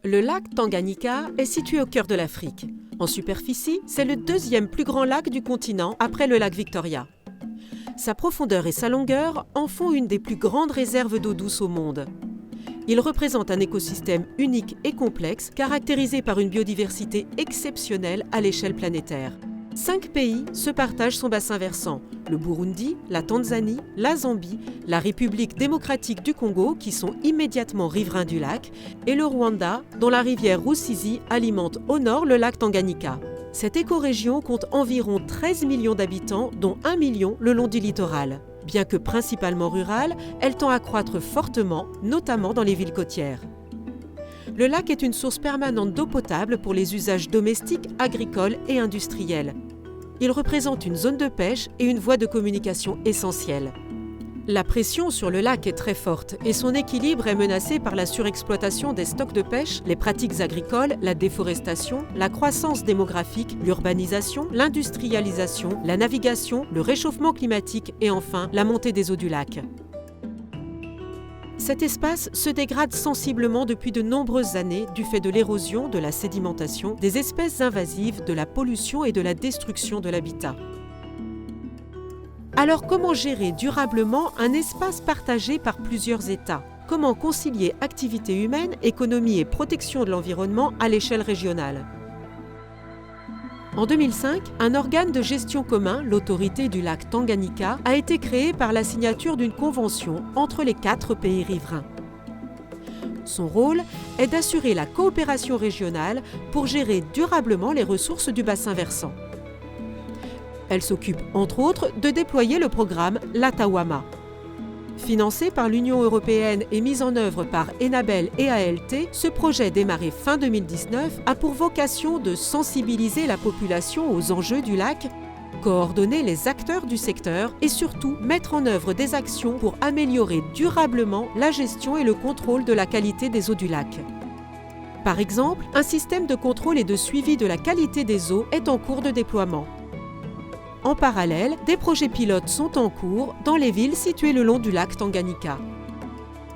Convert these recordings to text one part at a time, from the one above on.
Le lac Tanganyika est situé au cœur de l'Afrique. En superficie, c'est le deuxième plus grand lac du continent après le lac Victoria. Sa profondeur et sa longueur en font une des plus grandes réserves d'eau douce au monde. Il représente un écosystème unique et complexe, caractérisé par une biodiversité exceptionnelle à l'échelle planétaire. 5 pays se partagent son bassin versant: le Burundi, la Tanzanie, la Zambie, la République démocratique du Congo, qui sont immédiatement riverains du lac, et le Rwanda, dont la rivière Rusizi alimente au nord le lac Tanganyika. Cette écorégion compte environ 13 millions d'habitants, dont 1 million le long du littoral. Bien que principalement rurale, elle tend à croître fortement, notamment dans les villes côtières. Le lac est une source permanente d'eau potable pour les usages domestiques, agricoles et industriels. Il représente une zone de pêche et une voie de communication essentielle. La pression sur le lac est très forte et son équilibre est menacé par la surexploitation des stocks de pêche, les pratiques agricoles, la déforestation, la croissance démographique, l'urbanisation, l'industrialisation, la navigation, le réchauffement climatique et enfin la montée des eaux du lac. Cet espace se dégrade sensiblement depuis de nombreuses années du fait de l'érosion, de la sédimentation, des espèces invasives, de la pollution et de la destruction de l'habitat. Alors comment gérer durablement un espace partagé par plusieurs États? Comment concilier activité humaine, économie et protection de l'environnement à l'échelle régionale? En 2005, un organe de gestion commun, l'autorité du lac Tanganyika, a été créé par la signature d'une convention entre les 4 pays riverains. Son rôle est d'assurer la coopération régionale pour gérer durablement les ressources du bassin versant. Elle s'occupe, entre autres, de déployer le programme LATAWAMA. Financé par l'Union européenne et mis en œuvre par Enabel et ALT, ce projet démarré fin 2019 a pour vocation de sensibiliser la population aux enjeux du lac, coordonner les acteurs du secteur et surtout mettre en œuvre des actions pour améliorer durablement la gestion et le contrôle de la qualité des eaux du lac. Par exemple, un système de contrôle et de suivi de la qualité des eaux est en cours de déploiement. En parallèle, des projets pilotes sont en cours dans les villes situées le long du lac Tanganyika.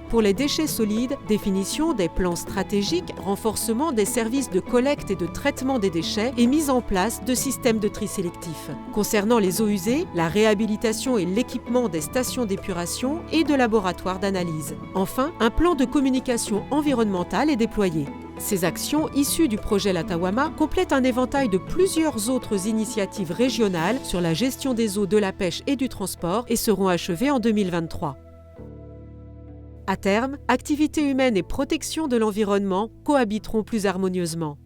Pour les déchets solides, définition des plans stratégiques, renforcement des services de collecte et de traitement des déchets et mise en place de systèmes de tri sélectif. Concernant les eaux usées, la réhabilitation et l'équipement des stations d'épuration et de laboratoires d'analyse. Enfin, un plan de communication environnementale est déployé. Ces actions, issues du projet LATAWAMA, complètent un éventail de plusieurs autres initiatives régionales sur la gestion des eaux, de la pêche et du transport et seront achevées en 2023. À terme, activité humaine et protection de l'environnement cohabiteront plus harmonieusement.